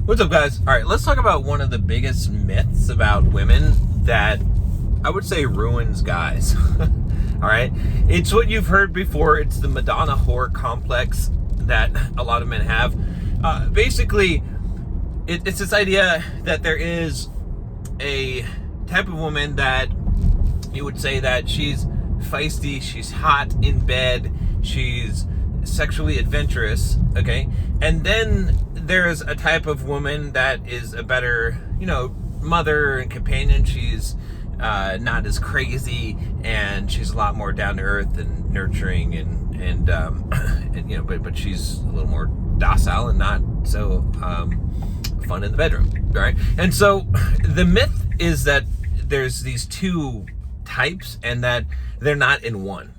What's up, guys? All right, let's talk about one of the biggest myths about women that I would say ruins guys. All right, it's what you've heard before. It's the Madonna-whore complex that a lot of men have. Basically, it's this idea that there is a type of woman that you would say that she's feisty, she's hot in bed, she's sexually adventurous, okay? And then there's a type of woman that is a better, mother and companion. She's not as crazy, and she's a lot more down to earth and nurturing, and but she's a little more docile and not so fun in the bedroom, right? And so the myth is that there's these two types and that they're not in one.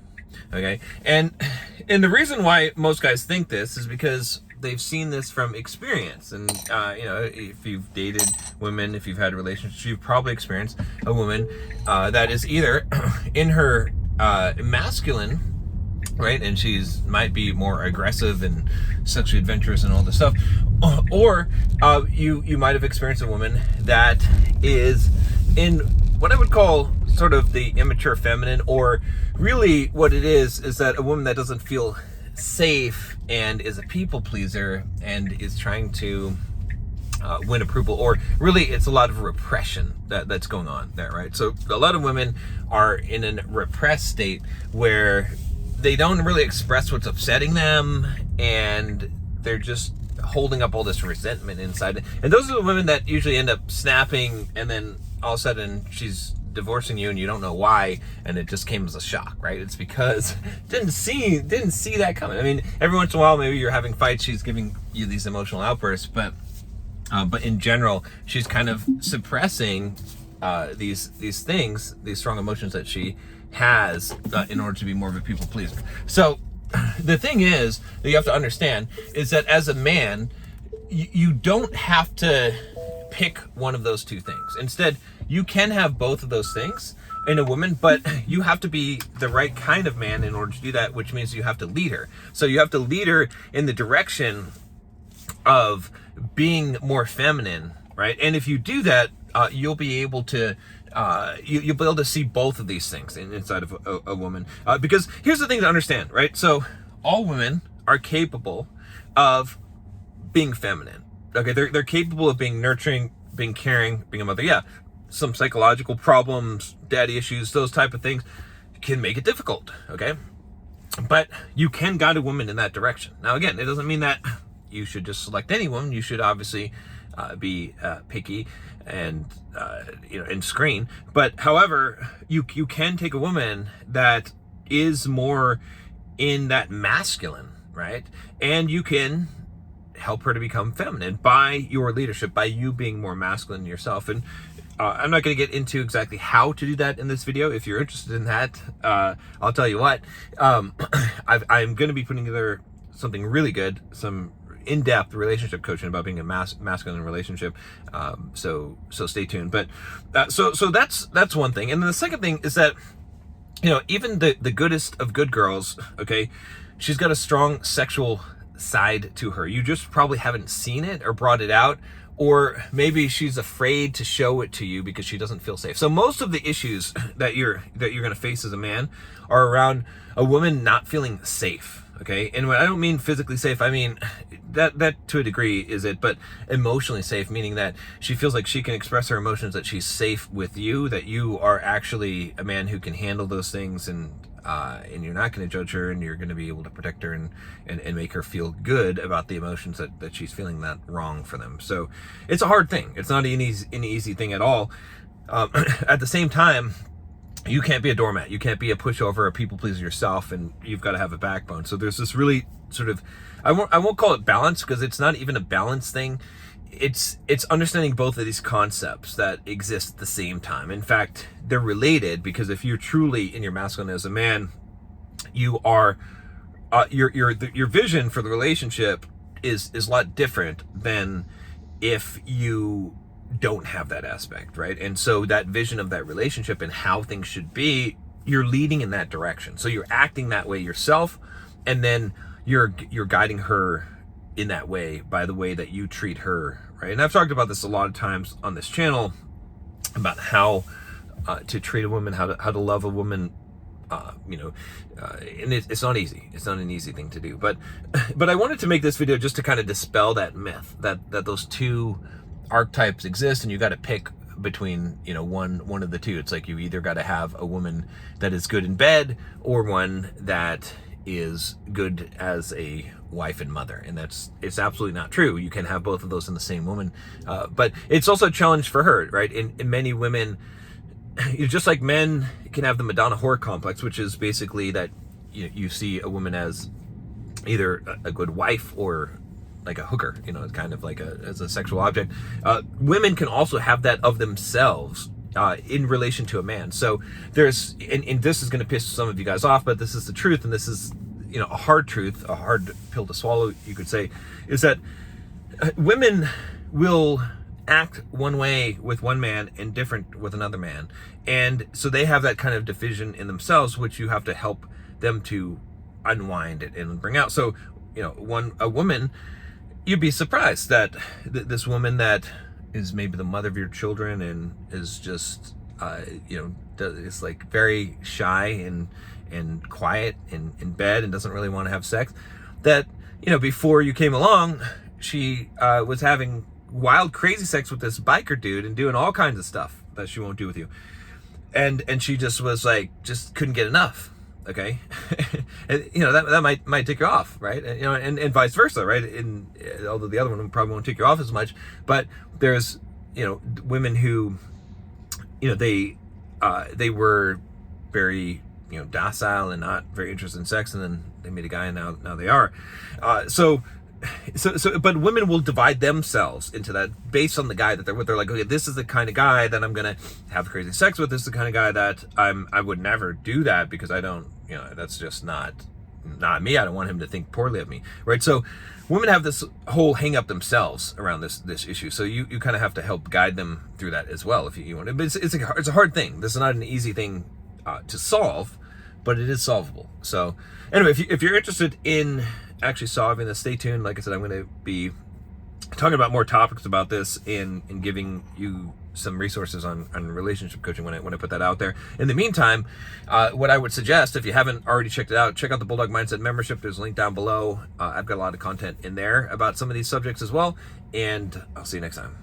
Okay, and the reason why most guys think this is because they've seen this from experience. And if you've dated women, if you've had relationships, you've probably experienced a woman that is either in her masculine, right, and she's might be more aggressive and sexually adventurous and all this stuff, or you might have experienced a woman that is in what I would call sort of the immature feminine, or really what it is that a woman that doesn't feel safe and is a people pleaser and is trying to win approval, or really it's a lot of repression that's going on there, right? So a lot of women are in a repressed state where they don't really express what's upsetting them, and they're just holding up all this resentment inside. And those are the women that usually end up snapping, and then all of a sudden she's divorcing you and you don't know why, and it just came as a shock, right? It's because didn't see that coming. I mean, every once in a while maybe you're having fights, she's giving you these emotional outbursts, but in general she's kind of suppressing these things, these strong emotions that she has in order to be more of a people pleaser. So the thing is that you have to understand is that as a man, you don't have to pick one of those two things. Instead, you can have both of those things in a woman, but you have to be the right kind of man in order to do that, which means you have to lead her. So you have to lead her in the direction of being more feminine, right? And if you do that, you'll be able to you'll be able to see both of these things inside of a woman. Because here's the thing to understand, right? So all women are capable of being feminine. Okay, they're capable of being nurturing, being caring, being a mother. Yeah, some psychological problems, daddy issues, those type of things can make it difficult, okay? But you can guide a woman in that direction. Now, again, it doesn't mean that you should just select any woman. You should obviously be picky and and screen. But however, you can take a woman that is more in that masculine, right? And you can help her to become feminine by your leadership, by you being more masculine yourself. And I'm not going to get into exactly how to do that in this video. If you're interested in that, I'll tell you what. I'm going to be putting together something really good, some in-depth relationship coaching about being a masculine relationship. So stay tuned. But so that's one thing. And then the second thing is that even the goodest of good girls, okay, she's got a strong sexual side to her. You just probably haven't seen it or brought it out, or maybe she's afraid to show it to you because she doesn't feel safe. So most of the issues that you're going to face as a man are around a woman not feeling safe, okay? And when I don't mean physically safe, I mean that to a degree is it, but emotionally safe, meaning that she feels like she can express her emotions, that she's safe with you, that you are actually a man who can handle those things, and you're not going to judge her, and you're going to be able to protect her and make her feel good about the emotions that she's feeling that wrong for them. So it's a hard thing. It's not an easy thing at all. At the same time, you can't be a doormat. You can't be a pushover, a people pleaser yourself, and you've got to have a backbone. So there's this really sort of, I won't call it balance, because it's not even a balance thing. It's understanding both of these concepts that exist at the same time. In fact, they're related, because if you're truly in your masculine as a man, you are your vision for the relationship is a lot different than if you don't have that aspect, right? And so that vision of that relationship and how things should be, you're leading in that direction. So you're acting that way yourself, and then you're guiding her in that way by the way that you treat her, right? And I've talked about this a lot of times on this channel about how to treat a woman, how to love a woman, and it's not easy. It's not an easy thing to do. But I wanted to make this video just to kind of dispel that myth that those two archetypes exist, and you got to pick between one of the two. It's like you either got to have a woman that is good in bed or one that is good as a wife and mother, and it's absolutely not true. You can have both of those in the same woman, but it's also a challenge for her, right? In many women, just like men can have the Madonna-whore complex, which is basically that you see a woman as either a good wife or like a hooker, kind of like as a sexual object. Women can also have that of themselves in relation to a man. So there's, and this is going to piss some of you guys off, but this is the truth, and this is a hard truth, a hard pill to swallow, you could say, is that women will act one way with one man and different with another man, and so they have that kind of division in themselves, which you have to help them to unwind it and bring out. So a woman, you'd be surprised that this woman that is maybe the mother of your children and is just is like very shy and quiet in bed and doesn't really want to have sex, that before you came along, she was having wild crazy sex with this biker dude and doing all kinds of stuff that she won't do with you, and she just was like, just couldn't get enough. Okay. And, that might take you off, right? And vice versa, right? Although the other one probably won't take you off as much, but there's women who they were very docile and not very interested in sex, and then they meet a guy and now they are. So but women will divide themselves into that based on the guy that they're with. They're like, okay, this is the kind of guy that I'm gonna have crazy sex with. This is the kind of guy that I would never do that because I don't, that's just not me. I don't want him to think poorly of me, right? So women have this whole hang up themselves around this issue. So you kind of have to help guide them through that as well if you want to. But it's a hard thing. This is not an easy thing to solve, but it is solvable. So anyway, if you're interested in actually solving this, stay tuned. Like I said, I'm going to be talking about more topics about this and giving you some resources on relationship coaching when I put that out there. In the meantime, what I would suggest, if you haven't already checked it out, check out the Bulldog Mindset membership. There's a link down below. I've got a lot of content in there about some of these subjects as well, and I'll see you next time.